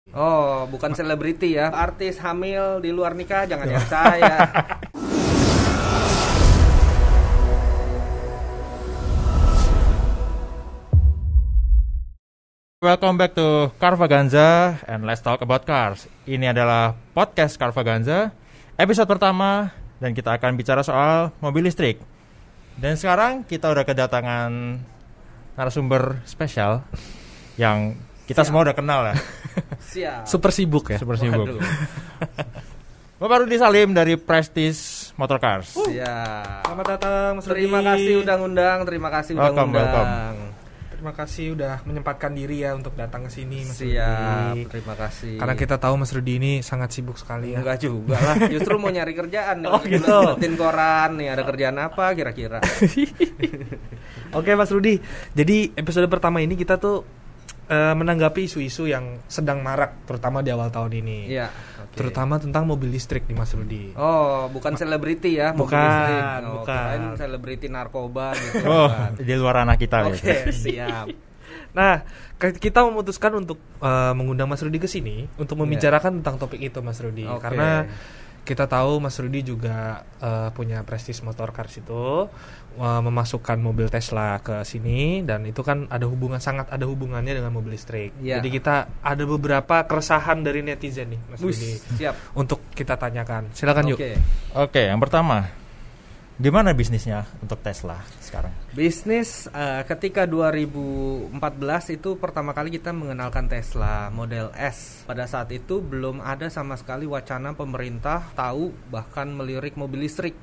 Oh, bukan selebriti ya. Artis hamil di luar nikah jangan yang saya. Welcome back to Carvaganza and let's talk about cars. Ini adalah podcast Carvaganza, episode pertama, dan kita akan bicara soal mobil listrik. Dan sekarang kita udah kedatangan narasumber spesial yang kita semua udah kenal ya. Siap. Super sibuk ya. Super sibuk. Bapak Rudi Salim dari Prestige Motor Cars. Siap. Selamat datang Mas Rudi. Terima kasih udah ngundang, terima kasih udah Welcome, ngundang. Terima kasih udah menyempatkan diri ya untuk datang ke sini Mas Siap, Rudi. terima kasih. Karena kita tahu Mas Rudi ini sangat sibuk sekali ya. Enggak juga lah, justru mau nyari kerjaan. Oh, gitu. Liatin koran nih, ada kerjaan apa kira-kira. Oke Mas Rudi, jadi episode pertama ini kita tuh menanggapi isu-isu yang sedang marak, terutama di awal tahun ini. Iya. Okay. Terutama tentang mobil listrik nih Mas Rudi. Oh, bukan selebriti ya, mobil Bukan, listrik. Oh, bukan. kirain selebriti narkoba gitu. Oh, kan. di luar anak kita ya. Oke, siap. Nah, kita memutuskan untuk mengundang Mas Rudi ke sini untuk membicarakan tentang topik itu Mas Rudi. Oke. Karena kita tahu Mas Rudi juga punya Prestige Motor Cars itu memasukkan mobil Tesla ke sini, dan itu kan sangat ada hubungannya dengan mobil listrik. Ya. Jadi kita ada beberapa keresahan dari netizen nih Mas Rudi Siap. untuk kita tanyakan. Silakan yuk. Oke, yang pertama, gimana bisnisnya untuk Tesla sekarang? Bisnis ketika 2014 itu pertama kali kita mengenalkan Tesla Model S. Pada saat itu belum ada sama sekali wacana pemerintah tahu bahkan melirik mobil listrik.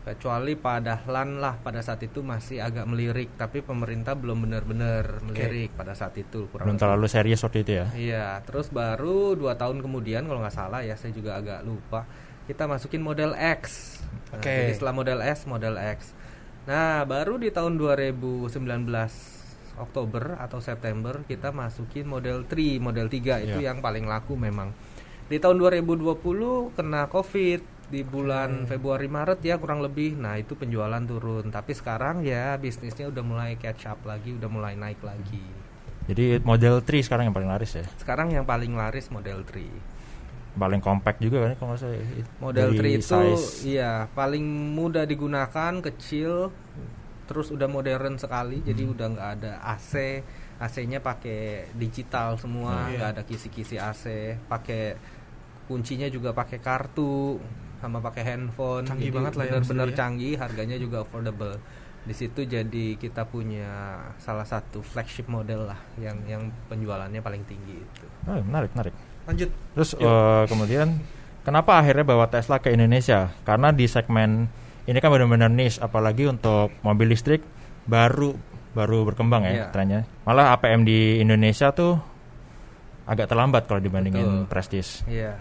Kecuali Pak Dahlan lah pada saat itu masih agak melirik, tapi pemerintah belum benar-benar melirik pada saat itu. Belum terlalu serius waktu itu ya? Iya, terus baru 2 tahun kemudian kalau nggak salah ya, saya juga agak lupa, kita masukin Model X. Oke. Jadi setelah Model S, Model X. Nah, baru di tahun 2019 Oktober atau September kita masukin Model 3, Model 3 itu yang paling laku memang. Di tahun 2020 kena Covid di bulan Februari Maret ya kurang lebih. Nah, itu penjualan turun. Tapi sekarang ya bisnisnya udah mulai catch up lagi, udah mulai naik lagi. Jadi Model 3 sekarang yang paling laris ya? Sekarang yang paling laris Model 3. Paling compact juga kan kalau nggak salah. Model 3 itu size. iya paling mudah digunakan, kecil, terus udah modern sekali. Jadi udah nggak ada AC, AC-nya pakai digital semua, nggak ada kisi-kisi AC, pakai kuncinya juga pakai kartu, sama pakai handphone. Canggih jadi banget lah ya, benar-benar maksudnya. canggih, harganya juga affordable. Di situ jadi kita punya salah satu flagship model lah yang penjualannya paling tinggi itu. Oh, menarik. Lanjut. Terus kemudian kenapa akhirnya bawa Tesla ke Indonesia? Karena di segmen ini kan benar-benar niche, apalagi untuk mobil listrik baru berkembang ya trennya. Malah APM di Indonesia tuh agak terlambat kalau dibandingin Prestige. Iya.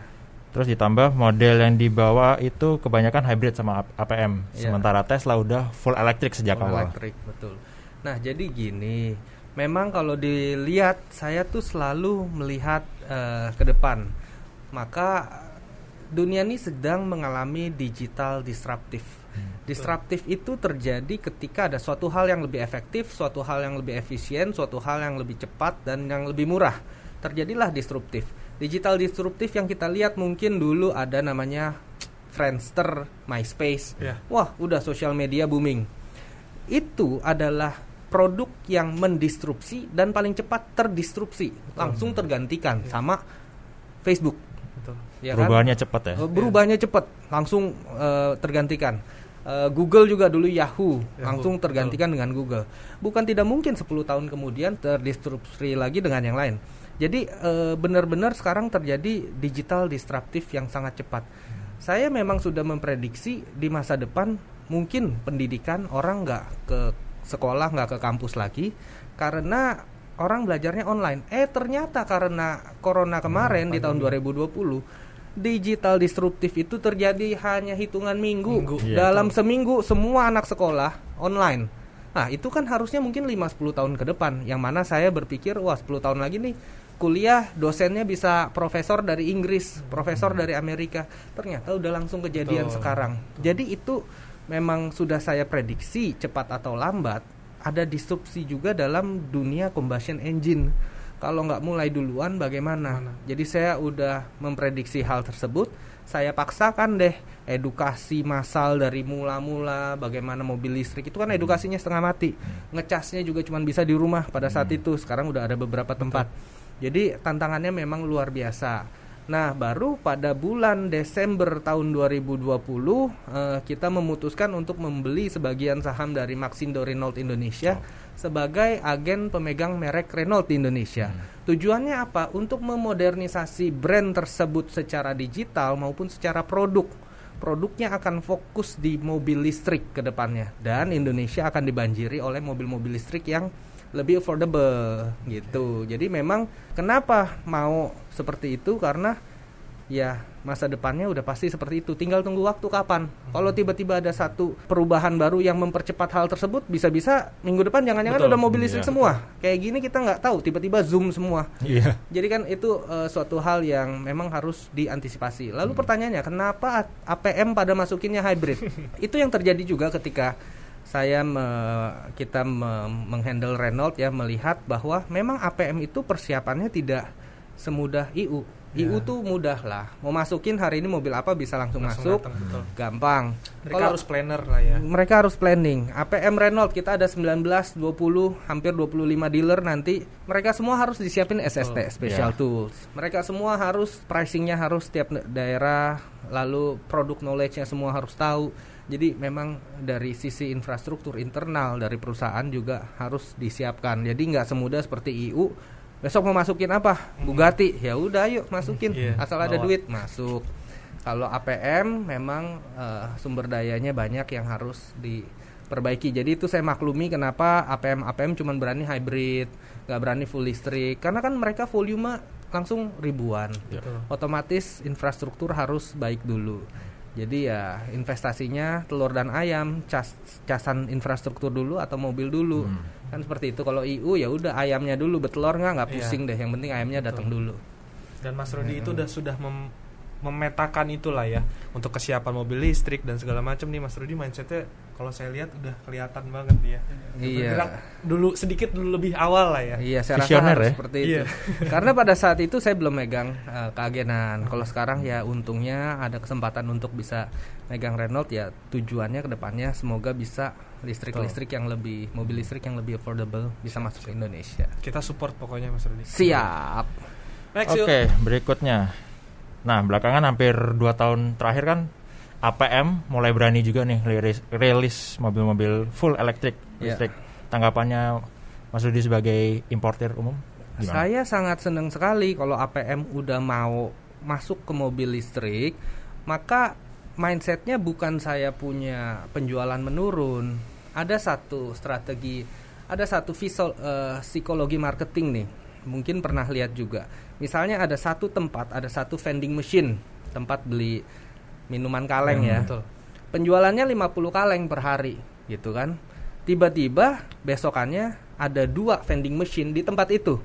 Terus ditambah model yang dibawa itu kebanyakan hybrid sama APM. Sementara Tesla udah full elektrik sejak awal. Elektrik, betul. Nah, jadi gini, memang kalau dilihat saya tuh selalu melihat ke depan. Maka dunia ini sedang mengalami digital disruptif. Disruptif itu terjadi ketika ada suatu hal yang lebih efektif, suatu hal yang lebih efisien, suatu hal yang lebih cepat dan yang lebih murah. Terjadilah disruptif. Digital disruptif yang kita lihat mungkin dulu ada namanya Friendster, MySpace. Wah, udah sosial media booming. Itu adalah produk yang mendisrupsi dan paling cepat terdistrupsi, langsung tergantikan sama Facebook. Betul. Ya Perubahannya kan? cepat ya. Berubahnya cepat, langsung tergantikan. Google juga dulu Yahoo langsung tergantikan dengan Google. Bukan tidak mungkin 10 tahun kemudian terdistrupsi lagi dengan yang lain. Jadi benar-benar sekarang terjadi digital disruptif yang sangat cepat. Saya memang sudah memprediksi di masa depan mungkin pendidikan orang nggak ke sekolah, nggak ke kampus lagi karena orang belajarnya online. Ternyata karena corona kemarin di tahun 2020 digital disruptif itu terjadi hanya hitungan minggu. Dalam seminggu semua anak sekolah online. Nah, itu kan harusnya mungkin 5-10 tahun ke depan, yang mana saya berpikir wah 10 tahun lagi nih kuliah dosennya bisa profesor dari Inggris, profesor dari Amerika. Ternyata udah langsung kejadian sekarang. Jadi itu memang sudah saya prediksi cepat atau lambat ada disrupsi juga dalam dunia combustion engine. Kalau nggak mulai duluan bagaimana? Jadi saya udah memprediksi hal tersebut. Saya paksakan deh edukasi massal dari mula-mula bagaimana mobil listrik. Itu kan edukasinya setengah mati. Ngecasnya juga cuma bisa di rumah pada saat itu. Sekarang udah ada beberapa tempat. Jadi tantangannya memang luar biasa. Nah, baru pada bulan Desember tahun 2020 kita memutuskan untuk membeli sebagian saham dari Maxindo Renault Indonesia sebagai agen pemegang merek Renault di Indonesia. Tujuannya apa? Untuk memodernisasi brand tersebut secara digital maupun secara produk. Produknya akan fokus di mobil listrik ke depannya, dan Indonesia akan dibanjiri oleh mobil-mobil listrik yang lebih affordable gitu. Jadi memang kenapa mau seperti itu, karena ya masa depannya udah pasti seperti itu. Tinggal tunggu waktu kapan. Kalau tiba-tiba ada satu perubahan baru yang mempercepat hal tersebut, bisa-bisa minggu depan jangan-jangan udah mobil listrik semua. Kayak gini kita nggak tahu, tiba-tiba zoom semua. Jadi kan itu suatu hal yang memang harus diantisipasi. Lalu pertanyaannya, kenapa APM pada masukinnya hybrid? Itu yang terjadi juga ketika kita menghandle Renault ya, melihat bahwa memang APM itu persiapannya tidak semudah IU. IU tuh mudah lah, mau masukin hari ini mobil apa bisa langsung masuk, gampang. Mereka harus planner lah ya. Mereka harus planning. APM Renault kita ada 19, 20, hampir 25 dealer nanti. Mereka semua harus disiapin SST, Special Tools. Mereka semua harus pricingnya harus setiap daerah, lalu produk knowledge-nya semua harus tahu. Jadi memang dari sisi infrastruktur internal dari perusahaan juga harus disiapkan. Jadi nggak semudah seperti IU. Besok mau masukin apa? Bugatti. Ya udah yuk masukin. Asal ada duit masuk. Kalau APM memang sumber dayanya banyak yang harus diperbaiki. Jadi itu saya maklumi kenapa APM cuma berani hybrid, nggak berani full listrik. Karena kan mereka volume langsung ribuan. Otomatis infrastruktur harus baik dulu. Jadi ya investasinya telur dan ayam, casan infrastruktur dulu atau mobil dulu. Kan seperti itu. Kalau IU ya udah ayamnya dulu, betelor nggak pusing deh. Yang penting ayamnya datang dulu. Dan Mas Rudi itu sudah memetakan itulah ya untuk kesiapan mobil listrik dan segala macam nih. Mas Rudi mindsetnya kalau saya lihat udah kelihatan banget dia. Bergerak sedikit lebih awal lah ya. Iya, saya rasa harus seperti itu. Karena pada saat itu saya belum megang keagenan. Kalau sekarang ya untungnya ada kesempatan untuk bisa megang Renault, ya tujuannya ke depannya semoga bisa listrik yang lebih, mobil listrik yang lebih affordable bisa masuk ke Indonesia. Kita support pokoknya Mas Rudi. Siap. Oke, berikutnya. Nah, belakangan hampir 2 tahun terakhir kan APM mulai berani juga nih rilis mobil-mobil full listrik. Tanggapannya Mas Rudi sebagai importer umum gimana? Saya sangat senang sekali kalau APM udah mau masuk ke mobil listrik. Maka mindsetnya bukan saya punya penjualan menurun. Ada satu strategi, ada satu psikologi marketing nih. Mungkin pernah lihat juga. Misalnya ada satu tempat, ada satu vending machine, tempat beli minuman kaleng ya. Betul. Penjualannya 50 kaleng per hari gitu kan. Tiba-tiba besokannya ada 2 vending machine di tempat itu.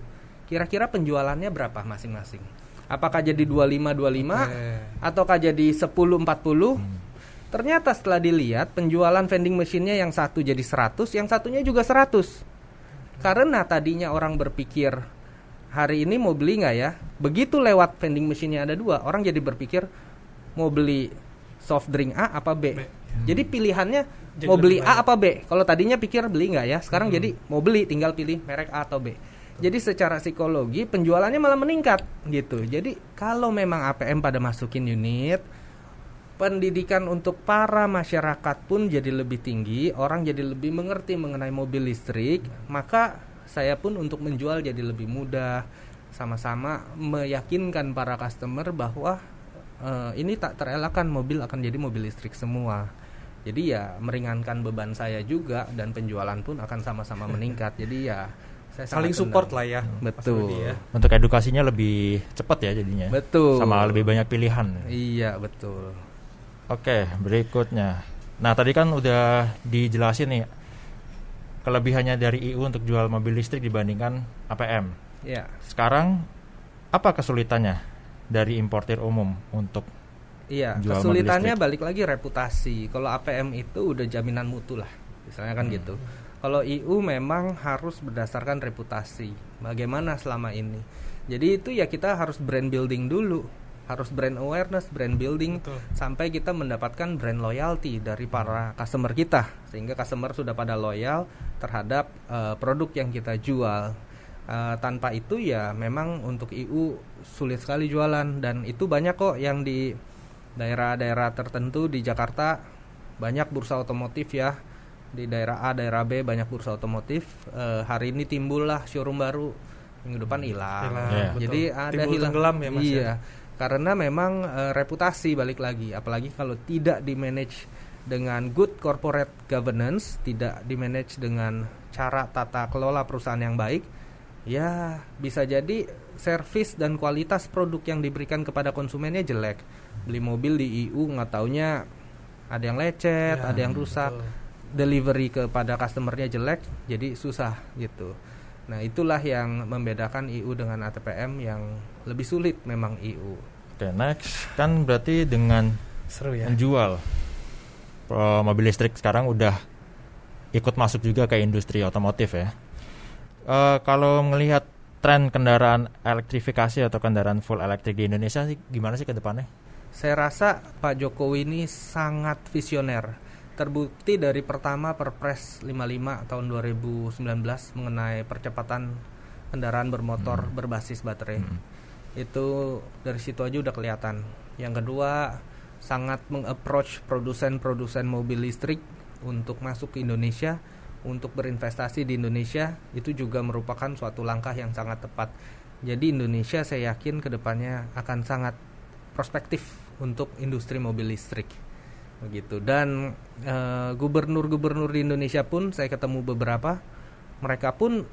Kira-kira penjualannya berapa masing-masing? Apakah jadi 25 ataukah jadi 10-40? Ternyata setelah dilihat penjualan vending machine-nya yang satu jadi 100, yang satunya juga 100. Karena tadinya orang berpikir hari ini mau beli nggak ya? Begitu lewat vending machine-nya ada 2, orang jadi berpikir mau beli soft drink A apa B. Jadi pilihannya jadi mau beli A apa B. Kalau tadinya pikir beli nggak ya, sekarang jadi mau beli tinggal pilih merek A atau B. Jadi secara psikologi penjualannya malah meningkat gitu. Jadi kalau memang APM pada masukin unit, pendidikan untuk para masyarakat pun jadi lebih tinggi, orang jadi lebih mengerti mengenai mobil listrik, maka saya pun untuk menjual jadi lebih mudah. Sama-sama meyakinkan para customer bahwa ini tak terelakkan mobil akan jadi mobil listrik semua. Jadi ya meringankan beban saya juga, dan penjualan pun akan sama-sama meningkat. Jadi ya saya saling support lah ya. Betul. Ya. Untuk edukasinya lebih cepat ya jadinya. Betul. Sama lebih banyak pilihan. Iya, betul. Oke, berikutnya. Nah, tadi kan udah dijelasin nih kelebihannya dari IU untuk jual mobil listrik dibandingkan APM. Iya. Sekarang apa kesulitannya dari importir umum untuk jual kesulitannya mobil listrik? balik lagi reputasi. Kalau APM itu udah jaminan mutu lah, misalnya kan gitu. Kalau EU memang harus berdasarkan reputasi. Bagaimana selama ini? Jadi itu ya kita harus brand building dulu, harus brand awareness, brand building. Betul. Sampai kita mendapatkan brand loyalty dari para customer kita, sehingga customer sudah pada loyal terhadap produk yang kita jual. Tanpa itu ya memang untuk EU sulit sekali jualan, dan itu banyak kok yang di daerah-daerah tertentu di Jakarta banyak bursa otomotif ya. Di daerah A, daerah B banyak bursa otomotif. Hari ini timbullah showroom baru, minggu depan hilang. Jadi ada timbul hilang. tenggelam ya Mas. Iya. Karena memang reputasi balik lagi, apalagi kalau tidak di manage dengan good corporate governance, tidak di manage dengan cara tata kelola perusahaan yang baik, ya bisa jadi servis dan kualitas produk yang diberikan kepada konsumennya jelek. Beli mobil di EU nggak taunya ada yang lecet, ada yang rusak. Betul. Delivery kepada customernya jelek, jadi susah gitu. Nah itulah yang membedakan EU dengan ATPM, yang lebih sulit memang EU. Oke, next kan berarti dengan Seru ya. menjual mobil listrik sekarang udah ikut masuk juga ke industri otomotif ya. Kalau melihat tren kendaraan elektrifikasi atau kendaraan full elektrik di Indonesia sih gimana sih ke depannya? Saya rasa Pak Jokowi ini sangat visioner. Terbukti dari pertama Perpres 55 tahun 2019 mengenai percepatan kendaraan bermotor berbasis baterai. Itu dari situ aja udah kelihatan. Yang kedua, sangat meng-approach produsen mobil listrik untuk masuk ke Indonesia, untuk berinvestasi di Indonesia. Itu juga merupakan suatu langkah yang sangat tepat. Jadi Indonesia saya yakin kedepannya akan sangat prospektif untuk industri mobil listrik begitu. Dan gubernur-gubernur di Indonesia pun saya ketemu beberapa, mereka pun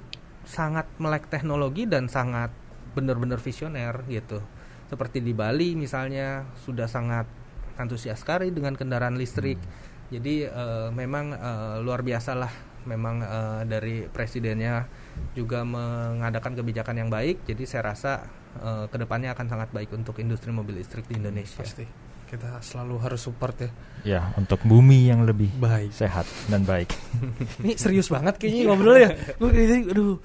sangat melek teknologi dan sangat benar-benar visioner gitu. Seperti di Bali misalnya sudah sangat antusias sekali dengan kendaraan listrik. Jadi memang luar biasa lah. Memang dari presidennya juga mengadakan kebijakan yang baik. Jadi saya rasa kedepannya akan sangat baik untuk industri mobil listrik di Indonesia. Pasti. Kita selalu harus support ya. Ya, untuk bumi yang lebih Baik. sehat dan baik. Ini serius banget kayaknya ngobrol ya. Aduh.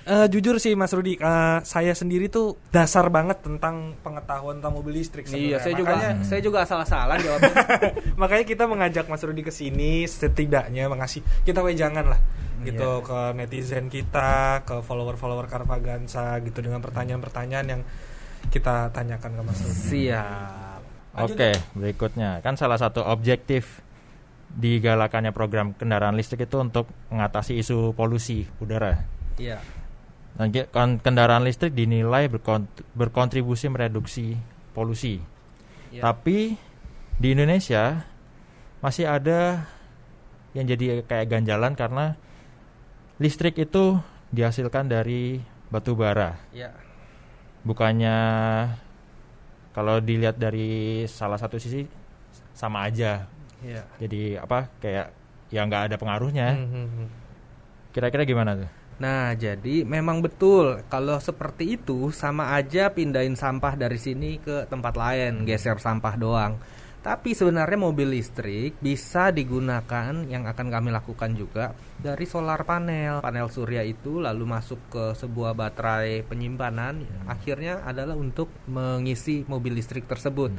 Jujur sih Mas Rudi, saya sendiri tuh dasar banget tentang pengetahuan tentang mobil listrik sebenarnya. Iya, saya juga asal-asalan jawabnya. Makanya kita mengajak Mas Rudi ke sini, setidaknya mengasih kita wejangan lah gitu ke netizen kita, ke follower-follower Carvaganza gitu dengan pertanyaan-pertanyaan yang kita tanyakan ke Mas Rudi. Siap. Oke, berikutnya kan salah satu objektif digalakannya program kendaraan listrik itu untuk mengatasi isu polusi udara. Iya. Dan kendaraan listrik dinilai berkontribusi mereduksi polusi. Ya. Tapi di Indonesia masih ada yang jadi kayak ganjalan karena listrik itu dihasilkan dari batu bara. Ya. Bukannya kalau dilihat dari salah satu sisi sama aja. Ya. Jadi kayak ya nggak ada pengaruhnya. Kira-kira gimana tuh? Nah, jadi memang betul kalau seperti itu sama aja pindahin sampah dari sini ke tempat lain, geser sampah doang. Tapi sebenarnya mobil listrik bisa digunakan, yang akan kami lakukan juga, dari solar panel. Panel surya itu lalu masuk ke sebuah baterai penyimpanan, akhirnya adalah untuk mengisi mobil listrik tersebut.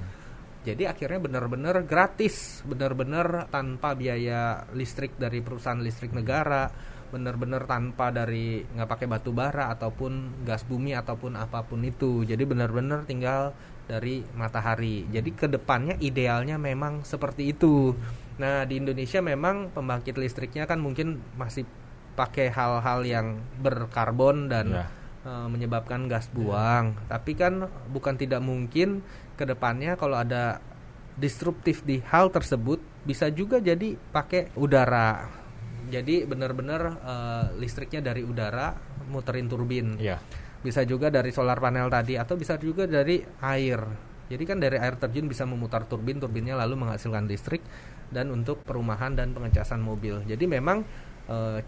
Jadi akhirnya benar-benar gratis, benar-benar tanpa biaya listrik dari perusahaan listrik negara, benar-benar tanpa dari nggak pakai batu bara ataupun gas bumi ataupun apapun itu. Jadi benar-benar tinggal dari matahari. Jadi kedepannya idealnya memang seperti itu. Nah di Indonesia memang pembangkit listriknya kan mungkin masih pakai hal-hal yang berkarbon dan menyebabkan gas buang. Tapi kan bukan tidak mungkin kedepannya kalau ada disruptif di hal tersebut bisa juga jadi pakai udara. Jadi benar-benar listriknya dari udara muterin turbin. Bisa juga dari solar panel tadi atau bisa juga dari air. Jadi kan dari air terjun bisa memutar turbin, turbinnya lalu menghasilkan listrik dan untuk perumahan dan pengecasan mobil. Jadi memang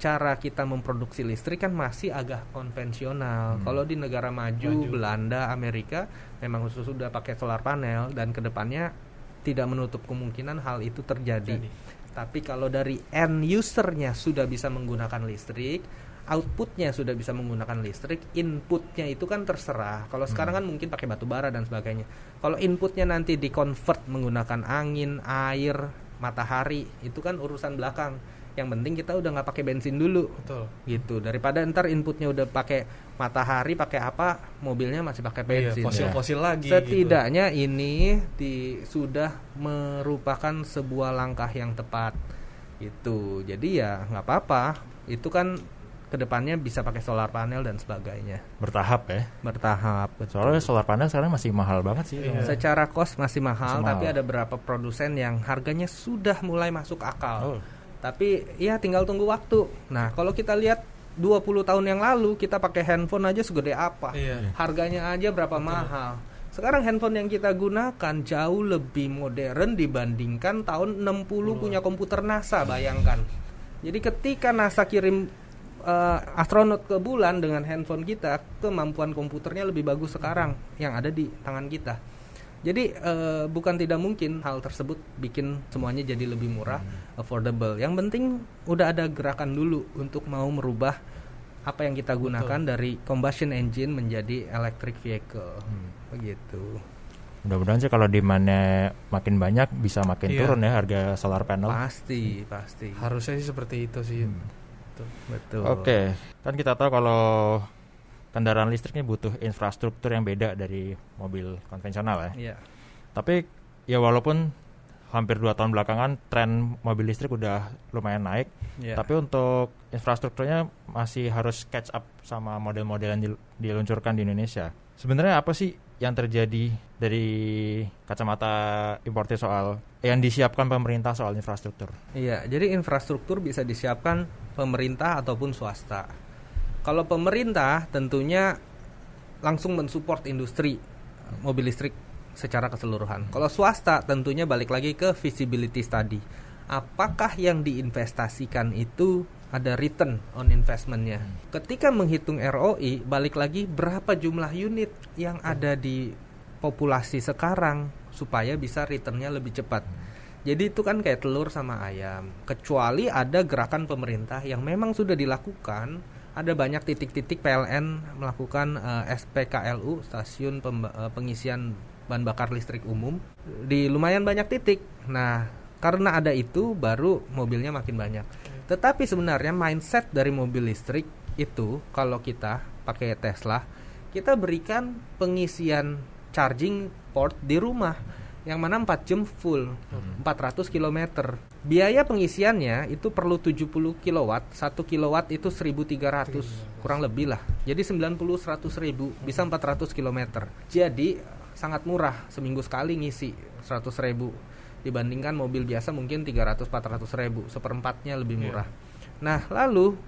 cara kita memproduksi listrik kan masih agak konvensional. Kalau di negara maju, Belanda, Amerika memang khusus sudah pakai solar panel dan kedepannya tidak menutup kemungkinan hal itu terjadi. Tapi kalau dari end usernya sudah bisa menggunakan listrik, outputnya sudah bisa menggunakan listrik, inputnya itu kan terserah. Kalau sekarang kan mungkin pakai batu bara dan sebagainya. Kalau inputnya nanti di-convert menggunakan angin, air, matahari, itu kan urusan belakang. Yang penting kita udah nggak pakai bensin dulu. Betul. Gitu. Daripada ntar inputnya udah pakai matahari, pakai apa, mobilnya masih pakai bensin. Fosil-fosil lagi. Setidaknya gitu. Ini sudah merupakan sebuah langkah yang tepat. Gitu. Jadi ya nggak apa-apa. Itu kan kedepannya bisa pakai solar panel dan sebagainya. Bertahap ya. Bertahap. Soalnya solar panel sekarang masih mahal banget sih. Secara cost masih mahal, tapi ada beberapa produsen yang harganya sudah mulai masuk akal. Tapi ya tinggal tunggu waktu. Nah, kalau kita lihat 20 tahun yang lalu kita pakai handphone aja segede apa. Harganya aja berapa mahal. Sekarang handphone yang kita gunakan jauh lebih modern dibandingkan tahun 60 punya komputer NASA, bayangkan. Jadi ketika NASA kirim astronot ke bulan dengan handphone kita, kemampuan komputernya lebih bagus sekarang yang ada di tangan kita. Jadi bukan tidak mungkin hal tersebut bikin semuanya jadi lebih murah, affordable. Yang penting udah ada gerakan dulu untuk mau merubah apa yang kita gunakan dari combustion engine menjadi electric vehicle. Begitu. Mudah-mudahan sih kalau demand-nya makin banyak bisa makin turun ya harga solar panel. Pasti. Harusnya sih seperti itu sih. Betul. Oke, kan kita tahu kalau kendaraan listrik ini butuh infrastruktur yang beda dari mobil konvensional ya. Iya. Tapi ya walaupun hampir 2 tahun belakangan tren mobil listrik udah lumayan naik, tapi untuk infrastrukturnya masih harus catch up sama model-model yang diluncurkan di Indonesia. Sebenarnya apa sih yang terjadi dari kacamata importer soal yang disiapkan pemerintah soal infrastruktur? Iya, jadi infrastruktur bisa disiapkan pemerintah ataupun swasta. Kalau pemerintah tentunya langsung mensupport industri mobil listrik secara keseluruhan. Kalau swasta tentunya balik lagi ke feasibility study. Apakah yang diinvestasikan itu ada return on investment-nya. Ketika menghitung ROI, balik lagi berapa jumlah unit yang ada di populasi sekarang supaya bisa return-nya lebih cepat. Jadi itu kan kayak telur sama ayam. Kecuali ada gerakan pemerintah yang memang sudah dilakukan, ada banyak titik-titik PLN melakukan SPKLU, stasiun pengisian bahan bakar listrik umum, di lumayan banyak titik. Nah, karena ada itu baru mobilnya makin banyak. Tetapi sebenarnya mindset dari mobil listrik itu kalau kita pakai Tesla, kita berikan pengisian charging port di rumah yang mana 4 jam full, 400 km. Biaya pengisiannya itu perlu 70 kW, 1 kW itu 1.300, kurang lebih lah. Jadi 90-100 ribu, bisa 400 km. Jadi sangat murah, seminggu sekali ngisi 100 ribu. Dibandingkan mobil biasa mungkin 300-400 ribu, seperempatnya lebih murah. Nah lalu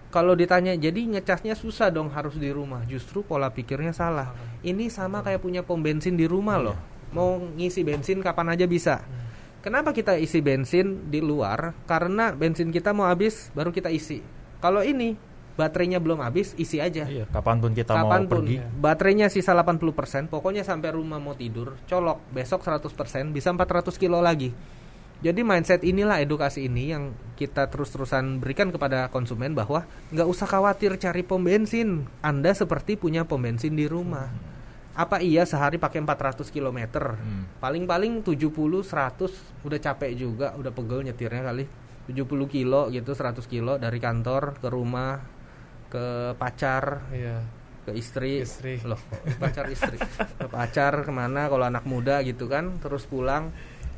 kalau ditanya jadi ngecasnya susah dong harus di rumah, justru pola pikirnya salah. Ini sama kayak punya pom bensin di rumah loh, mau ngisi bensin kapan aja bisa. Kenapa kita isi bensin di luar? Karena bensin kita mau habis baru kita isi. Kalau ini baterainya belum habis, isi aja. Iya, kapanpun kita mau pergi. Baterainya sisa 80%, pokoknya sampai rumah mau tidur, colok, besok 100%, bisa 400 kilo lagi. Jadi mindset inilah, edukasi ini yang kita terus-terusan berikan kepada konsumen bahwa nggak usah khawatir cari pom bensin. Anda seperti punya pom bensin di rumah. Apa iya sehari pakai 400 km? Paling-paling 70-100, udah capek juga, udah pegel nyetirnya kali. 70 kilo gitu, 100 kilo dari kantor ke rumah, ke pacar, ke istri. Loh, pacar istri, ke pacar kemana kalau anak muda gitu kan, terus pulang.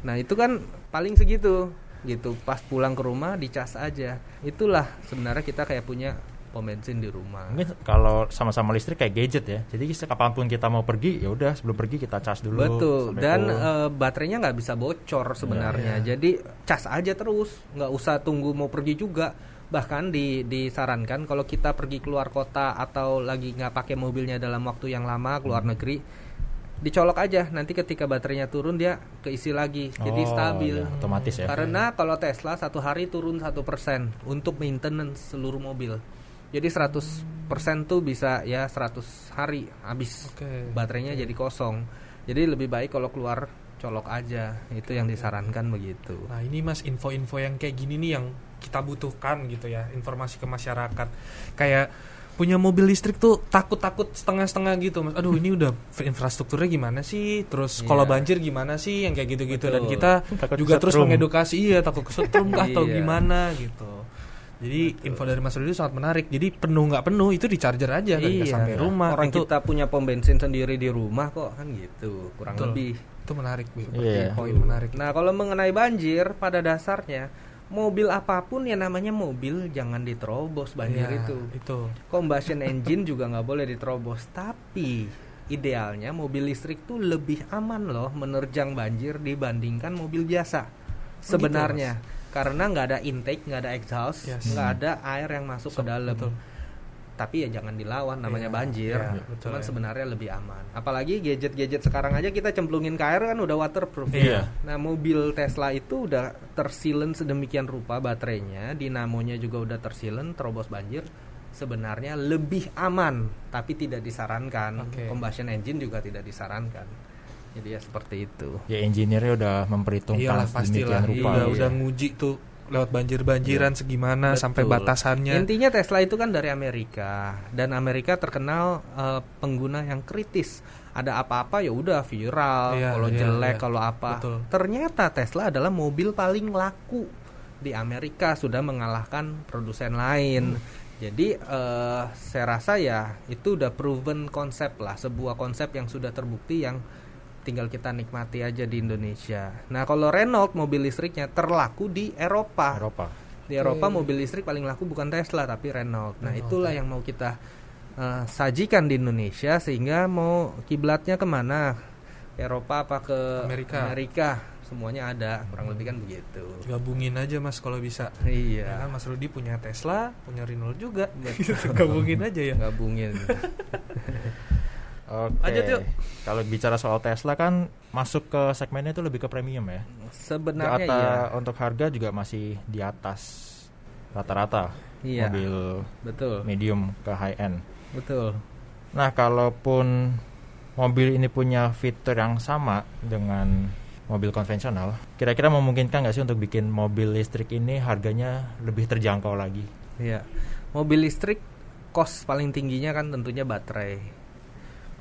Nah itu kan paling segitu, gitu. Pas pulang ke rumah dicas aja. Itulah sebenarnya kita kayak punya pom bensin di rumah. Mungkin kalau sama-sama listrik kayak gadget ya. Jadi kapanpun kita mau pergi, ya udah sebelum pergi kita cas dulu. Betul. Dan baterainya nggak bisa bocor sebenarnya. Jadi cas aja terus, nggak usah tunggu mau pergi juga. Bahkan disarankan kalau kita pergi keluar kota atau lagi nggak pakai mobilnya dalam waktu yang lama keluar negeri, dicolok aja. Nanti ketika baterainya turun dia keisi lagi, jadi stabil. Ya, otomatis ya. Karena kalau Tesla 1 hari turun 1% untuk maintenance seluruh mobil. Jadi 100% tuh bisa ya 100 hari habis baterainya jadi kosong. Jadi lebih baik kalau keluar colok aja. Itu yang disarankan begitu. Nah ini Mas, info-info yang kayak gini nih yang kita butuhkan gitu ya, informasi ke masyarakat. Kayak punya mobil listrik tuh takut-takut setengah-setengah gitu Mas. Aduh ini udah infrastrukturnya gimana sih, terus kalau banjir gimana sih, yang kayak gitu-gitu. Dan kita takut juga terus kesetrum. mengedukasi, takut kesetrum kah atau gimana gitu. Jadi info dari Mas Rudi sangat menarik. Jadi penuh nggak penuh itu di charger aja ketika sampai rumah. Orang itu, kita punya pom bensin sendiri di rumah kok, kan gitu, kurang lebih. itu menarik, Iya. poin menarik. Nah, kalau mengenai banjir, pada dasarnya mobil apapun yang namanya mobil jangan diterobos banjir itu. Combustion engine juga nggak boleh diterobos. Tapi idealnya mobil listrik tuh lebih aman loh menerjang banjir dibandingkan mobil biasa. Sebenarnya, karena nggak ada intake, nggak ada exhaust, nggak ada air yang masuk ke dalam. Betul. Tapi ya jangan dilawan, namanya banjir. Betul, Cuman sebenarnya lebih aman. Apalagi gadget-gadget sekarang aja kita cemplungin ke air kan udah waterproof. Iya. Nah, mobil Tesla itu udah tersilen sedemikian rupa baterainya, dinamonya juga udah tersilen, terobos banjir. Sebenarnya lebih aman, tapi tidak disarankan. Combustion engine juga tidak disarankan. Jadi ya seperti itu. Ya engineer-nya udah memperhitungkan sedemikian rupa. Udah nguji tuh lewat banjir-banjiran segimana. Betul. Sampai batasannya. Intinya Tesla itu kan dari Amerika, dan Amerika terkenal pengguna yang kritis. Ada apa-apa ya udah viral, kalau jelek, kalau apa. Betul. Ternyata Tesla adalah mobil paling laku di Amerika, sudah mengalahkan produsen lain. Jadi saya rasa ya itu udah proven konsep lah, sebuah konsep yang sudah terbukti yang tinggal kita nikmati aja di Indonesia. Nah, kalau Renault mobil listriknya terlaku di Eropa. Di Eropa mobil listrik paling laku bukan Tesla tapi Renault. Nah, itulah yang mau kita sajikan di Indonesia, sehingga mau kiblatnya kemana? Eropa apa ke Amerika? Semuanya ada, kurang lebih kan begitu. Gabungin aja Mas kalau bisa. Iya. Ya kan Mas Rudi punya Tesla, punya Renault juga. Gabungin aja ya. Gabungin. Oke. Kalau bicara soal Tesla kan masuk ke segmennya itu lebih ke premium ya. Sebenarnya iya. Untuk harga juga masih di atas rata-rata mobil medium ke high end. Betul. Nah, kalaupun mobil ini punya fitur yang sama dengan mobil konvensional, kira-kira memungkinkan nggak sih untuk bikin mobil listrik ini harganya lebih terjangkau lagi? Iya. Mobil listrik cost paling tingginya kan tentunya baterai.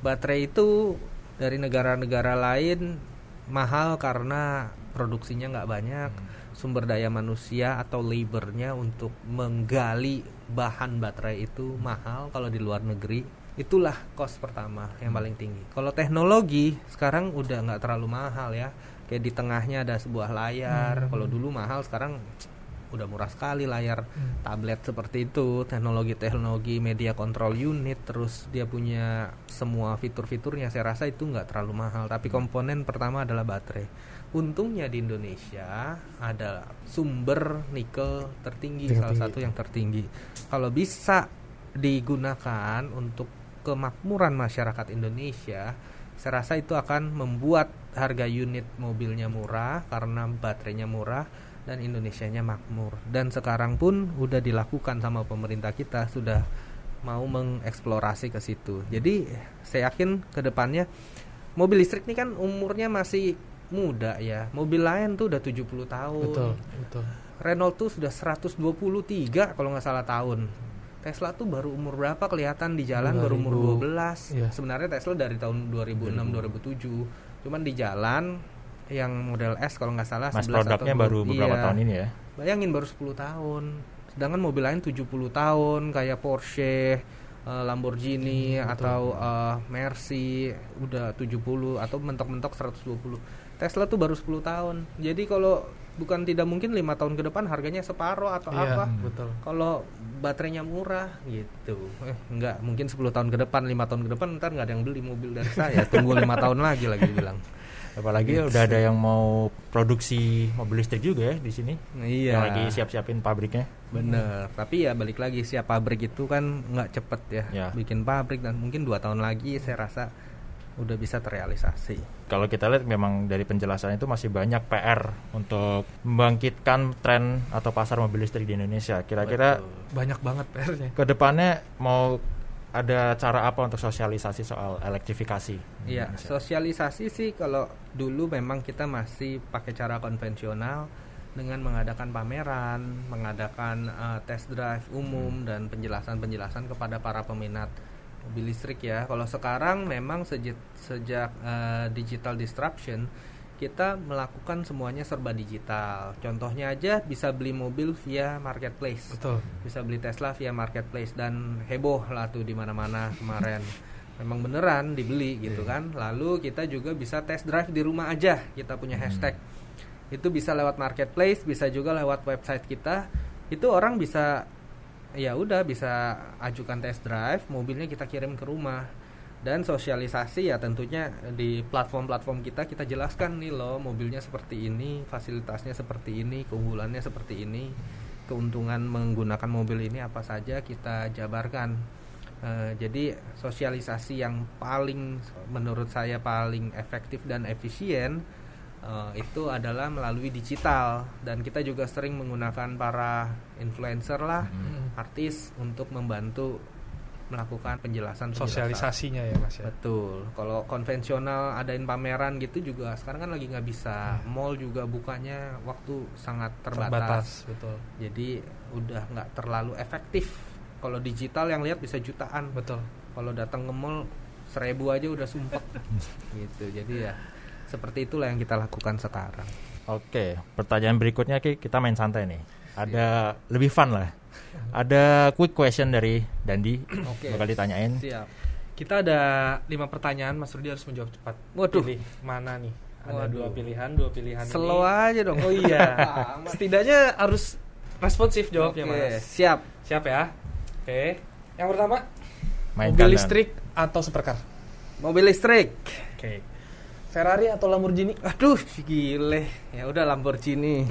Baterai itu dari negara-negara lain mahal karena produksinya nggak banyak, sumber daya manusia atau labornya untuk menggali bahan baterai itu mahal kalau di luar negeri. Itulah cost pertama yang paling tinggi. Kalau teknologi sekarang udah nggak terlalu mahal ya, kayak di tengahnya ada sebuah layar. Kalau dulu mahal, sekarang udah murah sekali layar tablet seperti itu, teknologi media control unit, terus dia punya semua fitur-fiturnya. Saya rasa itu nggak terlalu mahal, tapi komponen pertama adalah baterai. Untungnya di Indonesia ada sumber nikel tertinggi, salah satu yang tertinggi. Kalau bisa digunakan untuk kemakmuran masyarakat Indonesia, saya rasa itu akan membuat harga unit mobilnya murah karena baterainya murah dan Indonesianya makmur. Dan sekarang pun udah dilakukan sama pemerintah kita, sudah mau mengeksplorasi ke situ. Jadi saya yakin ke depannya mobil listrik ini kan umurnya masih muda ya. Mobil lain tuh udah 70 tahun. Betul. Renault tuh sudah 123 kalau nggak salah tahun. Tesla tuh baru umur berapa kelihatan di jalan, baru umur 12. Iya. Sebenarnya Tesla dari tahun 2006-2007. Cuman di jalan yang model S kalau nggak salah, Mas produknya baru beberapa tahun ini ya. Bayangin baru 10 tahun. Sedangkan mobil lain 70 tahun kayak Porsche, Lamborghini atau Mercy udah 70 atau mentok-mentok 120. Tesla tuh baru 10 tahun. Jadi kalau bukan tidak mungkin 5 tahun ke depan harganya separuh atau apa. Betul. Kalau baterainya murah gitu. Enggak, mungkin 10 tahun ke depan, 5 tahun ke depan ntar nggak ada yang beli mobil dari saya. Tunggu 5 tahun lagi bilang. Apalagi udah ada yang mau produksi mobil listrik juga ya di sini. Iya. Yang lagi siap-siapin pabriknya. Bener. Tapi ya balik lagi, siap pabrik itu kan nggak cepet ya. Bikin pabrik, dan mungkin 2 tahun lagi saya rasa udah bisa terrealisasi. Kalau kita lihat memang dari penjelasan itu masih banyak PR untuk membangkitkan tren atau pasar mobil listrik di Indonesia. Kira-kira banyak banget PR-nya. Kedepannya mau ada cara apa untuk sosialisasi soal elektrifikasi? Iya, sosialisasi sih kalau dulu memang kita masih pakai cara konvensional dengan mengadakan pameran, mengadakan test drive umum dan penjelasan-penjelasan kepada para peminat mobil listrik ya. Kalau sekarang memang sejak digital disruption kita melakukan semuanya serba digital. Contohnya aja bisa beli mobil via marketplace. Betul. Bisa beli Tesla via marketplace dan heboh lah tuh di mana-mana kemarin. Memang beneran dibeli gitu kan. Lalu kita juga bisa test drive di rumah aja. Kita punya hashtag. Itu bisa lewat marketplace, bisa juga lewat website kita. Itu orang bisa bisa ajukan test drive, mobilnya kita kirim ke rumah. Dan sosialisasi ya tentunya di platform-platform kita jelaskan nih loh, mobilnya seperti ini, fasilitasnya seperti ini, keunggulannya seperti ini, keuntungan menggunakan mobil ini apa saja kita jabarkan. Jadi sosialisasi yang menurut saya paling efektif dan efisien itu adalah melalui digital, dan kita juga sering menggunakan para influencer lah, artis untuk membantu melakukan penjelasan sosialisasinya ya Mas ya. Betul. Kalau konvensional adain pameran gitu juga sekarang kan lagi nggak bisa. Mall juga bukanya waktu sangat terbatas. Betul. Jadi udah nggak terlalu efektif. Kalau digital yang lihat bisa jutaan. Betul. Kalau datang ke mall 1.000 aja udah sumpek. Gitu. Jadi ya seperti itulah yang kita lakukan sekarang. Oke, pertanyaan berikutnya kita main santai nih. Ada lebih fun lah. Ada quick question dari Dandi. Bakal ditanyain. Siap. Kita ada 5 pertanyaan, Mas Rudi harus menjawab cepat. Waduh. Pilih mana nih? Ada dua pilihan Slow ini. aja dong. Oh iya. Setidaknya harus responsif jawabnya, Mas. Siap ya. Oke. Yang pertama, mobil listrik atau supercar? Mobil listrik. Oke. Ferrari atau Lamborghini? Aduh, gile. Ya udah Lamborghini.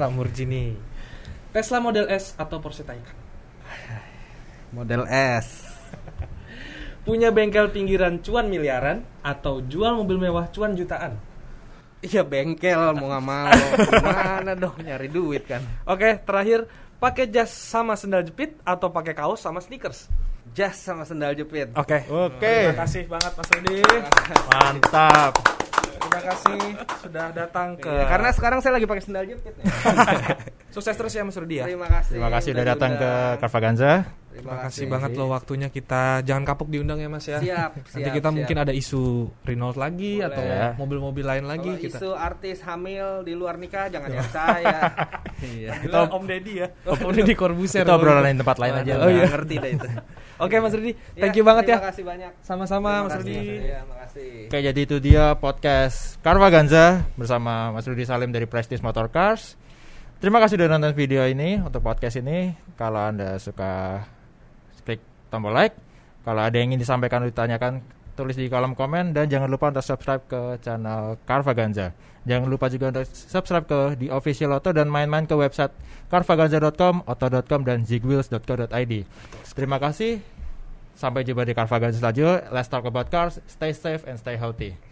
Tesla Model S atau Porsche Taycan? Model S. Punya bengkel pinggiran cuan miliaran atau jual mobil mewah cuan jutaan? Iya, bengkel mau nggak mau. Gimana dong, nyari duit kan. Oke, terakhir, pakai jas sama sendal jepit atau pakai kaos sama sneakers? Jas sama sendal jepit. Oke. Terima kasih banget Mas Rudi. Mantap. Terima kasih sudah datang ke. Karena sekarang saya lagi pakai sendal jepit. Sukses terus ya Mas Rudi ya. Terima kasih sudah datang ke Carvaganza. Terima kasih banget loh waktunya kita. Jangan kapok diundang ya Mas ya. Siap. Nanti kita mungkin ada isu Renault lagi. Boleh. Atau mobil-mobil lain lagi. Kalau isu artis hamil di luar nikah jangan saya. Iya. Kita Om Deddy ya. Om Deddy Corbuzier. Kita obrolan lain tempat lain aja. Oh iya, ngerti dah itu. Oke Mas Rudi, thank you banget ya. Terima kasih banyak. Sama-sama Mas Rudi. Terima kasih. Oke, jadi itu dia podcast Carvaganza bersama Mas Rudi Salim dari Prestige Motor Cars. Terima kasih sudah nonton video ini untuk podcast ini. Kalau Anda suka, klik tombol like. Kalau ada yang ingin disampaikan atau ditanyakan, tulis di kolom komen. Dan jangan lupa untuk subscribe ke channel Carvaganza. Jangan lupa juga untuk subscribe ke The Official Auto dan main-main ke website carvaganza.com, auto.com, dan zigwheels.co.id. Terima kasih. Sampai jumpa di Carvaganza selanjutnya. Let's talk about cars. Stay safe and stay healthy.